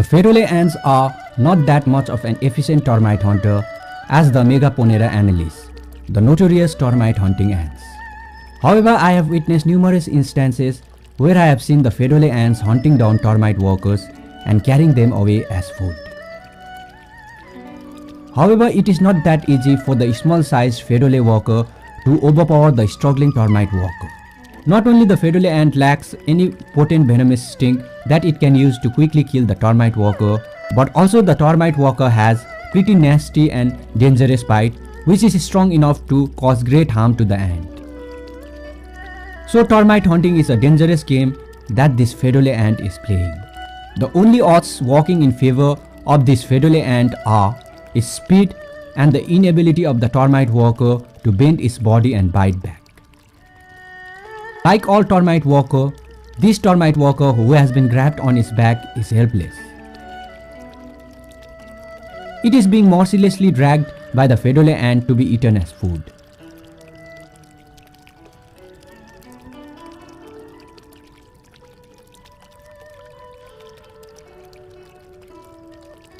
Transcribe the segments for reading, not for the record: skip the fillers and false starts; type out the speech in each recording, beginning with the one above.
Fedole ants are not that much of an efficient termite hunter as the Megaponera annalis, the notorious termite hunting ants. However, I have witnessed numerous instances where I have seen the Fedole ants hunting down termite workers and carrying them away as food. However, it is not that easy for the small-sized Fedole worker to overpower the struggling termite worker. Not only the Fedole ant lacks any potent venomous sting that it can use to quickly kill the termite worker, but also the termite worker has pretty nasty and dangerous bite which is strong enough to cause great harm to the ant. So termite hunting is a dangerous game that this Fedole ant is playing. The only odds working in favor of this Fedole ant are its speed and the inability of the termite worker to bend its body and bite back. Like all termite worker, this termite worker who has been grabbed on his back is helpless. It is being mercilessly dragged by the Fedole ant to be eaten as food.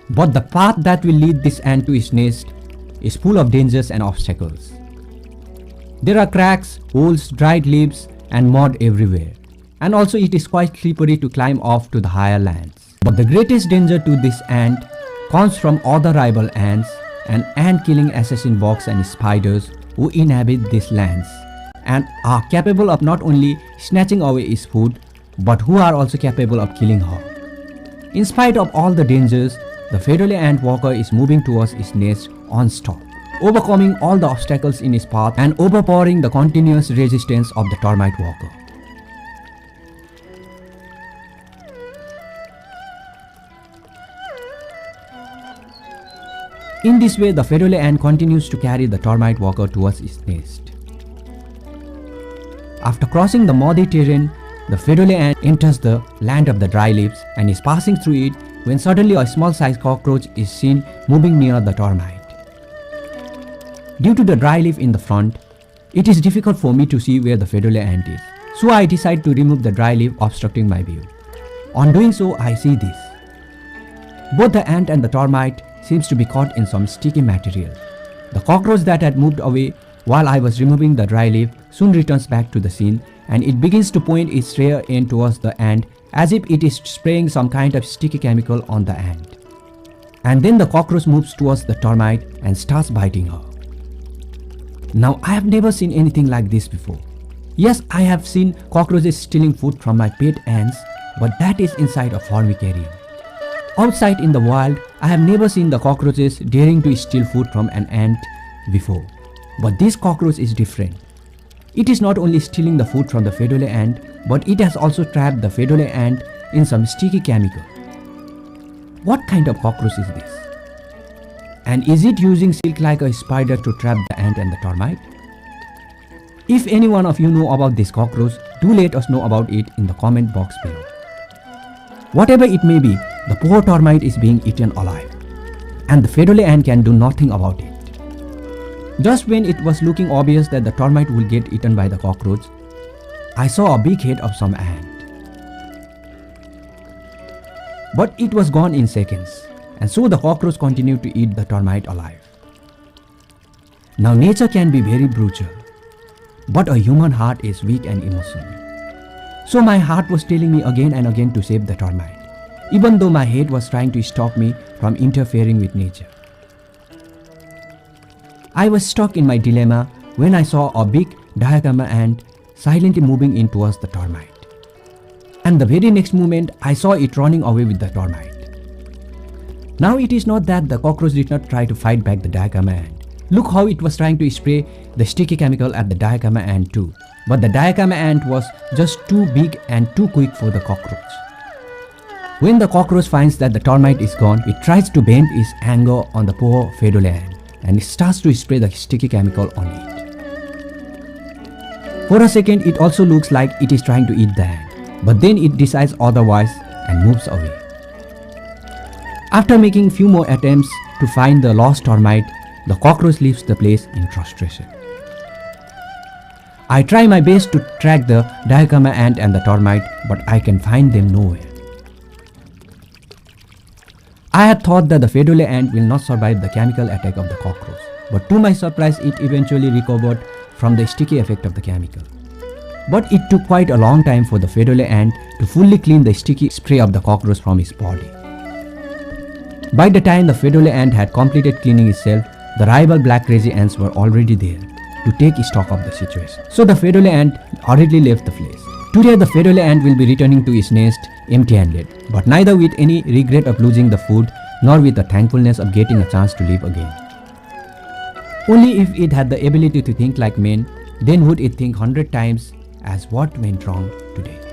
But the path that will lead this ant to its nest is full of dangers and obstacles. There are cracks, holes, dried leaves and mud everywhere, and also it is quite slippery to climb off to the higher lands. But the greatest danger to this ant comes from other rival ants and ant-killing assassin bugs and spiders who inhabit these lands and are capable of not only snatching away its food but who are also capable of killing her. In spite of all the dangers, the Fedole ant worker is moving towards its nest unstopped, overcoming all the obstacles in his path and overpowering the continuous resistance of the termite worker. In this way, the Fedole ant continues to carry the termite worker towards its nest. After crossing the muddy terrain, the Fedole ant enters the land of the dry leaves and is passing through it when suddenly a small-sized cockroach is seen moving near the termite. Due to the dry leaf in the front, it is difficult for me to see where the Fedole ant is, so I decide to remove the dry leaf obstructing my view. On doing so, I see this. Both the ant and the termite seems to be caught in some sticky material. The cockroach that had moved away while I was removing the dry leaf soon returns back to the scene and it begins to point its rear end towards the ant as if it is spraying some kind of sticky chemical on the ant. And then the cockroach moves towards the termite and starts biting her. Now I have never seen anything like this before. Yes, I have seen cockroaches stealing food from my pet ants, but that is inside a formicarium. Outside in the wild, I have never seen the cockroaches daring to steal food from an ant before. But this cockroach is different. It is not only stealing the food from the Fedole ant, but it has also trapped the Fedole ant in some sticky chemical. What kind of cockroach is this? And is it using silk like a spider to trap the ant and the termite? If any one of you know about this cockroach, do let us know about it in the comment box below. Whatever it may be, the poor termite is being eaten alive, and the Fedole ant can do nothing about it. Just when it was looking obvious that the termite will get eaten by the cockroach, I saw a big head of some ant. But it was gone in seconds, and so the cockroach continued to eat the termite alive. Now nature can be very brutal, but a human heart is weak and emotional. So my heart was telling me again and again to save the termite, even though my head was trying to stop me from interfering with nature. I was stuck in my dilemma when I saw a big diakama ant silently moving in towards the termite. And the very next moment, I saw it running away with the termite. Now it is not that the cockroach did not try to fight back the diakama ant. Look how it was trying to spray the sticky chemical at the diakama ant too. But the diakama ant was just too big and too quick for the cockroach. When the cockroach finds that the termite is gone, it tries to vent its anger on the poor Fedole ant and it starts to spray the sticky chemical on it. For a second, it also looks like it is trying to eat the ant, but then it decides otherwise and moves away. After making few more attempts to find the lost termite, the cockroach leaves the place in frustration. I try my best to track the diakama ant and the termite, but I can find them nowhere. I had thought that the Fedole ant will not survive the chemical attack of the cockroach, but to my surprise it eventually recovered from the sticky effect of the chemical. But it took quite a long time for the Fedole ant to fully clean the sticky spray of the cockroach from his body. By the time the Fedole ant had completed cleaning itself, the rival black crazy ants were already there to take stock of the situation. So the Fedole ant hurriedly left the place. Today the Fedole ant will be returning to its nest empty-handed, but neither with any regret of losing the food nor with the thankfulness of getting a chance to live again. Only if it had the ability to think like men, then would it think 100 times as what went wrong today.